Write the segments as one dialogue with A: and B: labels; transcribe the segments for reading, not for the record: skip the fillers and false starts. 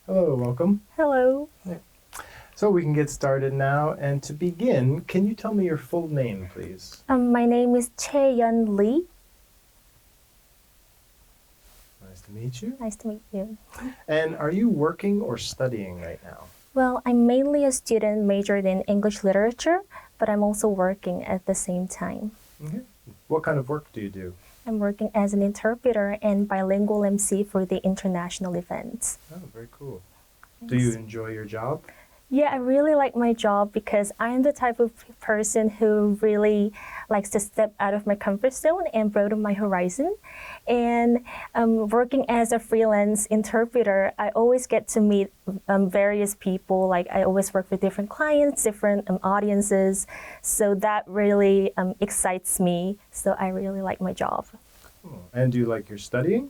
A: Hello, welcome.
B: Hello.
A: So we can get started now. And to begin, can you tell me your full name, please?
B: My name is Chae-yeon Lee.
A: Nice to meet you.
B: Nice to meet you.
A: And are you working or studying right now?
B: Well, I'm mainly a student majored in English literature, but I'm also working at the same time.
A: Okay. What kind of work do you do?
B: I'm working as an interpreter and bilingual MC for the international events.
A: Oh, very cool. Do you enjoy your job?
B: Yeah, I really like my job because I'm the type of person who really likes to step out of my comfort zone and broaden my horizon. And working as a freelance interpreter, I always get to meet various people. Like I always work with different clients, different audiences. So that really excites me. So I really like my job.
A: Oh, and do you like your studying?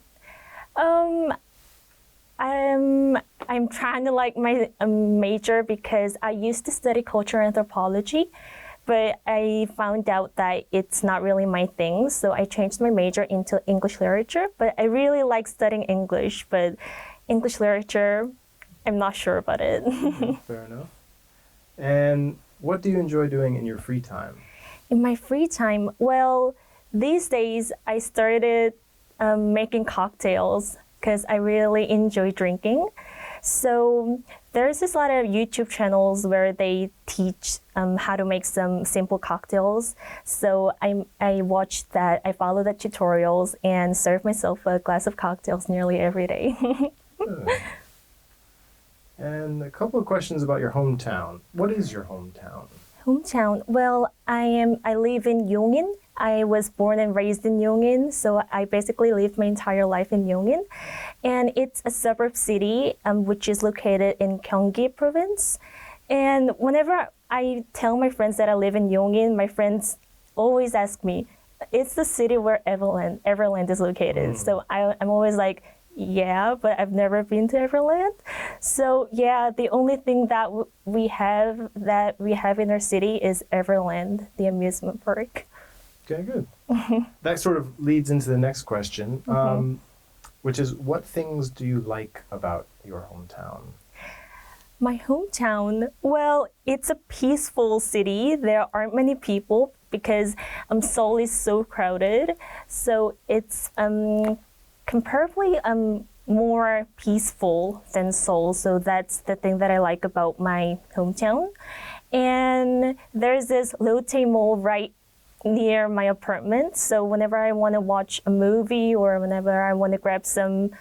B: I'm trying to like my major because I used to study cultural anthropology, but I found out that it's not really my thing. So I changed my major into English literature, but I really like studying English, but English literature, I'm not sure about it.
A: Fair enough. And what do you enjoy doing in your free time?
B: In my free time, well, these days I started making cocktails because I really enjoy drinking. So there's this lot of YouTube channels where they teach how to make some simple cocktails. So I watch that, I follow the tutorials and serve myself a glass of cocktails nearly every day.
A: Good. And a couple of questions about your hometown. What is your hometown?
B: Hometown, well, I live in Yongin. I was born and raised in Yongin, so I basically lived my entire life in Yongin. And it's a suburb city which is located in Gyeonggi province. And whenever I tell my friends that I live in Yongin, my friends always ask me, it's the city where Everland is located. So I'm always like, yeah, but I've never been to Everland. So yeah, the only thing that we have in our city is Everland, the amusement park.
A: Okay, good. That sort of leads into the next question, which is what things do you like about your hometown?
B: My hometown, well, it's a peaceful city. There aren't many people because Seoul is so crowded. So it's comparably more peaceful than Seoul. So that's the thing that I like about my hometown. And there's this Lotte Mall right near my apartment. So whenever I want to watch a movie or whenever I want to grab some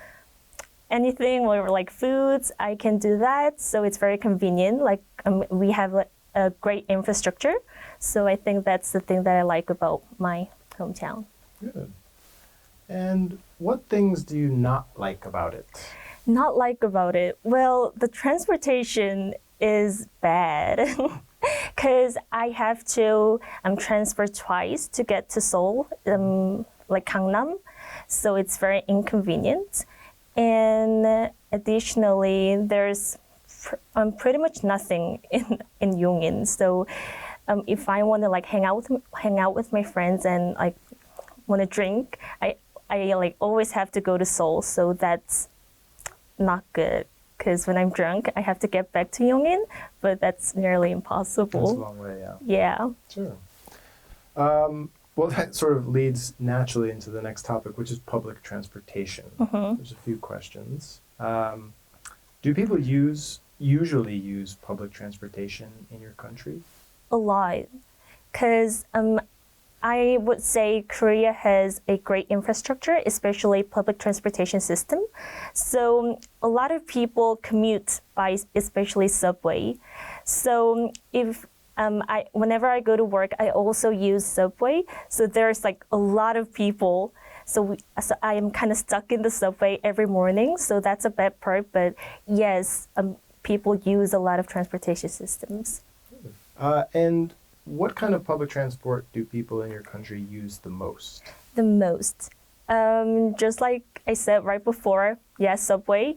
B: anything or like foods, I can do that. So it's very convenient. Like we have a great infrastructure. So I think that's the thing that I like about my hometown.
A: Good. And what things do you not like about it?
B: Not like about it? Well, the transportation is bad. Because I have to transfer twice to get to Seoul, like Gangnam, so it's very inconvenient. And additionally, there's pretty much nothing in Yongin. So if I want to like hang out with my friends and like want to drink, I like always have to go to Seoul. So that's not good. Because when I'm drunk, I have to get back to Yongin, but that's nearly impossible.
A: That's a long way, yeah.
B: Yeah.
A: Sure. Well, that sort of leads naturally into the next topic, which is public transportation. There's a few questions. Do people usually use public transportation in your country?
B: A lot. Because I would say Korea has a great infrastructure, especially public transportation system. So a lot of people commute by especially subway. So if whenever I go to work, I also use subway. So there's like a lot of people. So I am kind of stuck in the subway every morning. So that's a bad part. But yes, people use a lot of transportation systems.
A: And what kind of public transport do people in your country use the most?
B: The most. Just like I said right before, yeah, subway,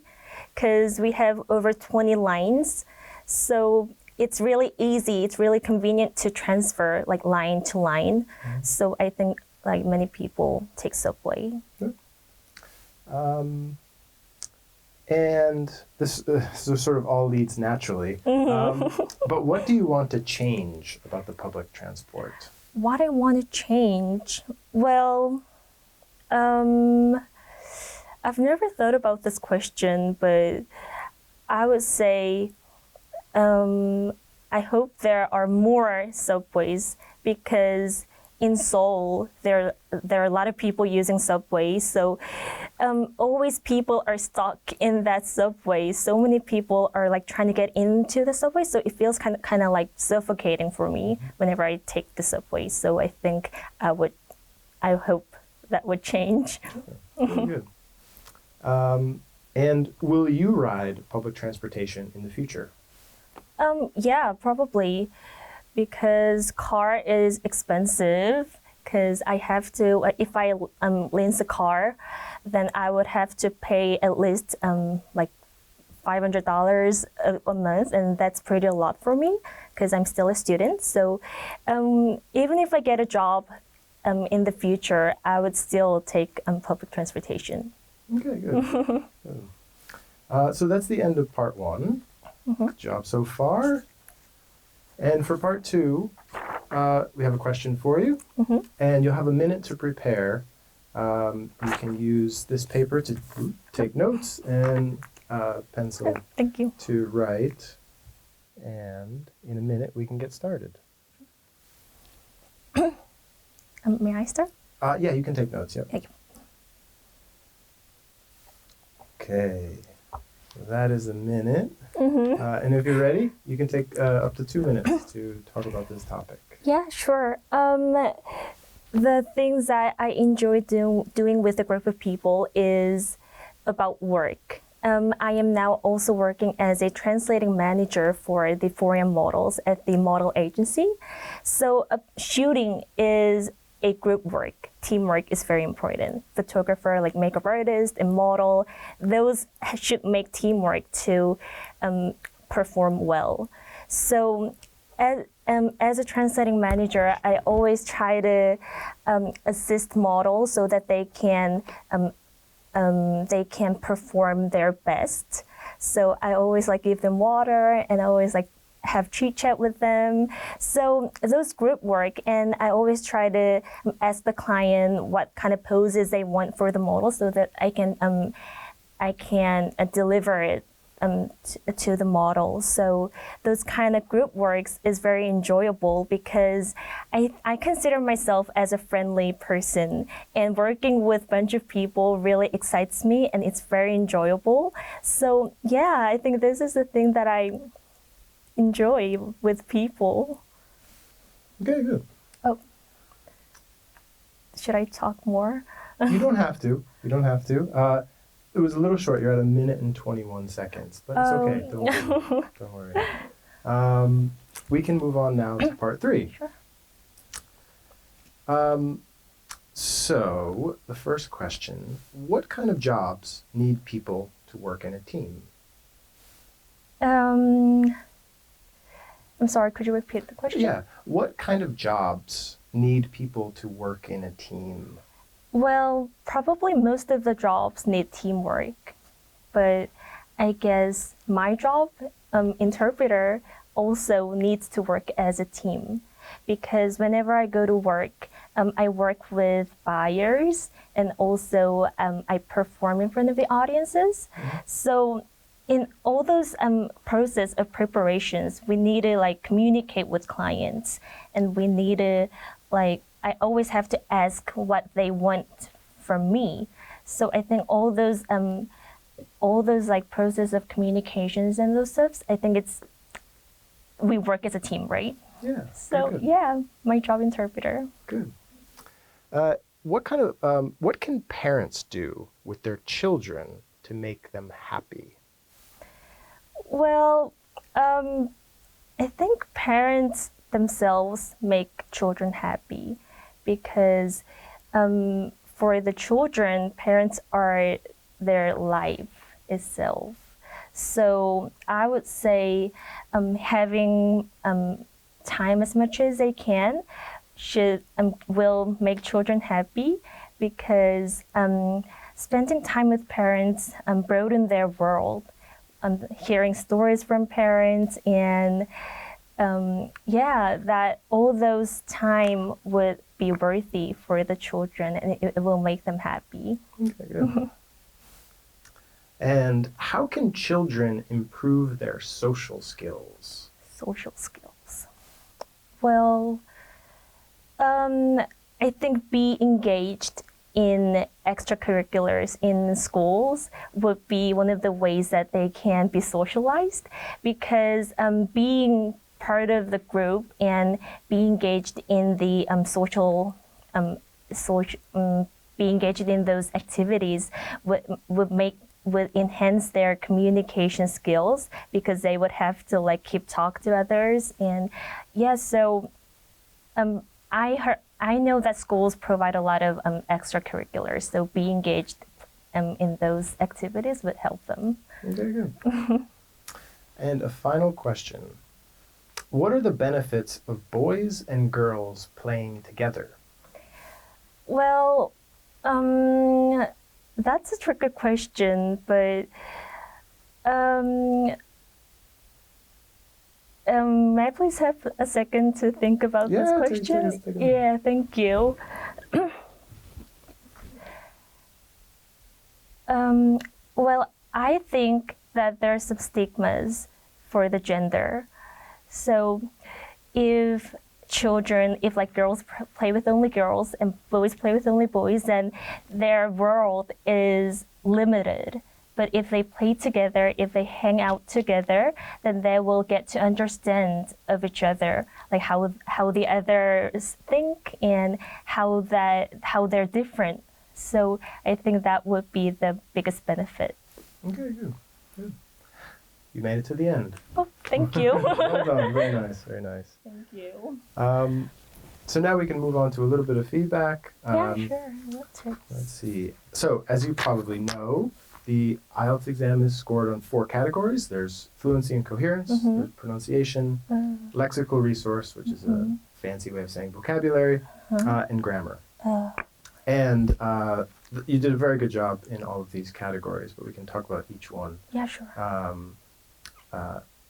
B: because we have over 20 lines. So it's really easy, it's really convenient to transfer like line to line. So I think like many people take subway.
A: Sure. And this so sort of all leads naturally. But what do you want to change about the public transport?
B: What I want to change? Well, I've never thought about this question, but I would say I hope there are more subways because in Seoul there are a lot of people using subways. So always people are stuck in that subway. So many people are like trying to get into the subway. So it feels kind of like suffocating for me whenever I take the subway. So I think I hope that would change.
A: Very good. And will you ride public transportation in the future?
B: Yeah, probably, because car is expensive. Because I have to, if I lease a car, then I would have to pay at least like $500 a month, and that's pretty a lot for me because I'm still a student. So even if I get a job in the future, I would still take public transportation.
A: Okay, good. Good. So that's the end of part one. Good job so far. And for part two, we have a question for you. And you'll have a minute to prepare. You can use this paper to take notes and pencil
B: Thank you.
A: to write. And in a minute, we can get started.
B: May I start?
A: Yeah, you can take notes, yep.
B: Thank you.
A: Okay, that is a minute. And if you're ready, you can take up to 2 minutes to talk about this topic.
B: Yeah, sure. The things that I enjoy doing with a group of people is about work. I am now also working as a translating manager for the foreign models at the model agency. So shooting is a group work. Teamwork is very important. Photographer, like makeup artist and model, those should make teamwork to perform well. So as a translating manager, I always try to assist models so that they can perform their best. So I always like give them water, and I always like have chit chat with them. So those group work, and I always try to ask the client what kind of poses they want for the model, so that I can deliver it to the model. So those kind of group works is very enjoyable because I consider myself as a friendly person, and working with a bunch of people really excites me, and it's very enjoyable. So yeah, I think this is the thing that I enjoy with people.
A: Okay, good.
B: Oh, should I talk more?
A: You don't have to. You don't have to. It was a little short. You're at 1 minute and 21 seconds, but it's okay. Don't worry. Don't worry. We can move on now to part three.
B: Sure.
A: So the first question: what kind of jobs need people to work in a team?
B: I'm sorry, could you repeat the question?
A: Yeah. What kind of jobs need people to work in a team?
B: Well, probably most of the jobs need teamwork, but I guess my job, interpreter, also needs to work as a team, because whenever I go to work, I work with buyers, and also I perform in front of the audiences. So in all those process of preparations, we need to like communicate with clients, and we need to like, I always have to ask what they want from me. So I think all those like process of communications and those stuff, I think we work as a team, right?
A: Yeah.
B: So yeah, my job interpreter.
A: Good. What can parents do with their children to make them happy?
B: Well, I think parents themselves make children happy, because for the children, parents are their life itself. So I would say having time as much as they can will make children happy, because spending time with parents broaden their world. Hearing stories from parents and that all those time would be worthy for the children and it will make them happy.
A: Okay, good. And how can children improve their social skills?
B: Social skills. Well, I think be engaged in extracurriculars in schools would be one of the ways that they can be socialized, because being part of the group and be engaged in the be engaged in those activities would enhance their communication skills, because they would have to like keep talk to others. And so I know that schools provide a lot of extracurriculars, so be engaged in those activities would help them.
A: Okay, good. And a final question. What are the benefits of boys and girls playing together?
B: Well, that's a tricky question, but may I please have a second to think about this question?
A: Take a
B: Yeah, thank you. Well, I think that there are some stigmas for the gender. So if like girls play with only girls and boys play with only boys, then their world is limited. But if they play together, if they hang out together, then they will get to understand of each other, like how the others think and how they're different. So I think that would be the biggest benefit.
A: Okay, good. You made it to the end.
B: Oh, thank you.
A: Well done. Very nice. Very nice.
B: Thank you.
A: So now we can move on to a little bit of feedback.
B: Sure.
A: Let's see. So as you probably know, the IELTS exam is scored on 4 categories. There's fluency and coherence, there's pronunciation, lexical resource, which is a fancy way of saying vocabulary, and grammar. And you did a very good job in all of these categories, but we can talk about each one.
B: Yeah, sure.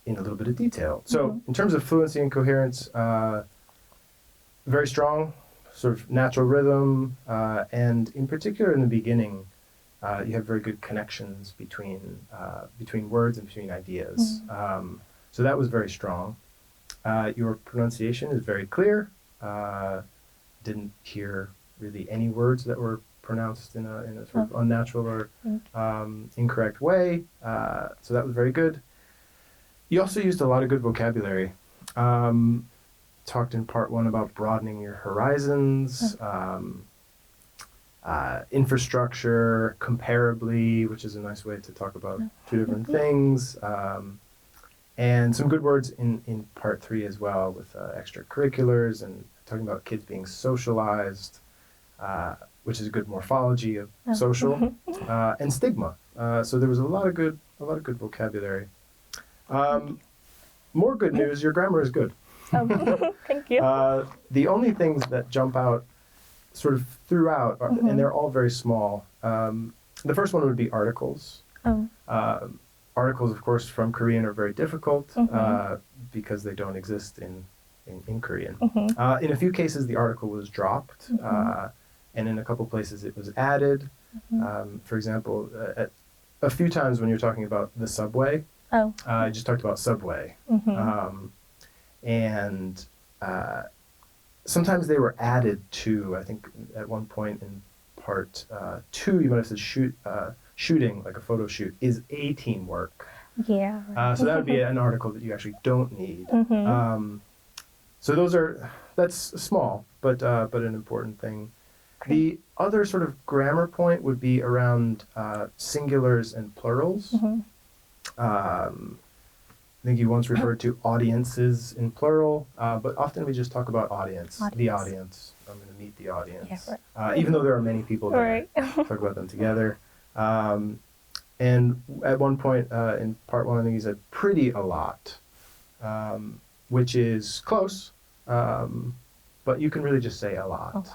A: In a little bit of detail. So in terms of fluency and coherence, very strong, sort of natural rhythm, and in particular in the beginning, you have very good connections between words and between ideas. So that was very strong. Your pronunciation is very clear. Didn't hear really any words that were pronounced in a sort of unnatural or incorrect way. So that was very good. You also used a lot of good vocabulary. Talked in part 1 about broadening your horizons, infrastructure, comparably, which is a nice way to talk about 2 different things, and some good words in part 3 as well, with extracurriculars and talking about kids being socialized, which is a good morphology of social, and stigma. So there was a lot of good vocabulary. More good news, your grammar is good.
B: Thank you.
A: The only things that jump out sort of throughout, and they're all very small. The first one would be articles. Articles, of course, from Korean are very difficult because they don't exist in Korean. In a few cases, the article was dropped, and in a couple places it was added. For example, a few times when you're talking about the subway, I just talked about subway. And sometimes they were added to, I think at one point in part 2, you might have said shooting, like a photo shoot, is a teamwork.
B: Yeah. Right.
A: So that would be an article that you actually don't need. So that's small, but an important thing. Okay. The other sort of grammar point would be around singulars and plurals. I think you once referred to audiences in plural, but often we just talk about audience. The audience. I'm going to meet the audience. Yeah, right. Even though there are many people there, talk about them together. And at one point in part 1, I think he said pretty a lot, which is close, but you can really just say a lot.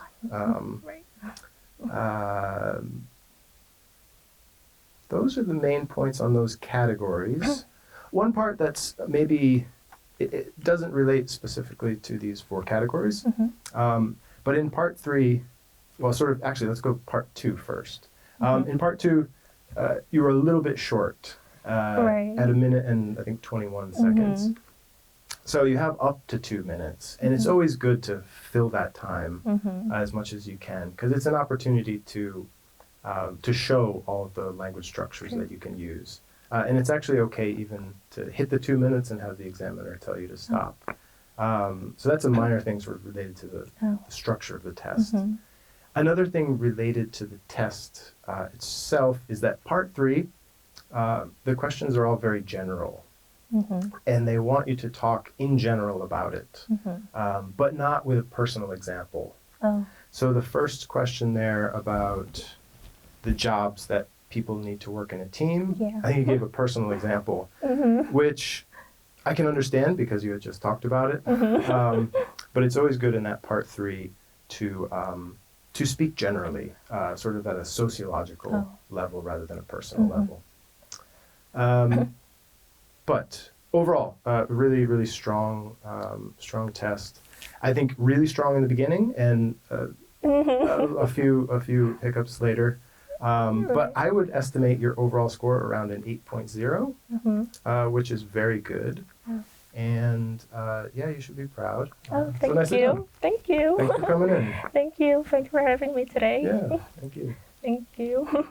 A: those are the main points on those categories. One part that's maybe, it doesn't relate specifically to these 4 categories, but in part 3, well, sort of, actually, let's go part 2 first. In part 2, you were a little bit short
B: Right.
A: at 1 minute and I think 21 seconds. So you have up to 2 minutes, and it's always good to fill that time as much as you can, because it's an opportunity to show all of the language structures that you can use. And it's actually okay even to hit the 2 minutes and have the examiner tell you to stop. So that's a minor thing sort of related to the structure of the test. Another thing related to the test itself is that part 3, the questions are all very general. And they want you to talk in general about it, but not with a personal example. So the first question there about the jobs that people need to work in a team, I think you gave a personal example, which I can understand because you had just talked about it. But it's always good in that part 3 to speak generally, sort of at a sociological level rather than a personal level. But overall, really, really strong, strong test. I think really strong in the beginning and a few hiccups later. But I would estimate your overall score around an 8.0, which is very good. And yeah, you should be proud.
B: Thank
A: nicely
B: you.
A: done.
B: Thank you.
A: Thanks for coming in.
B: Thank you. Thank you for having me today.
A: Yeah, thank you.
B: Thank you.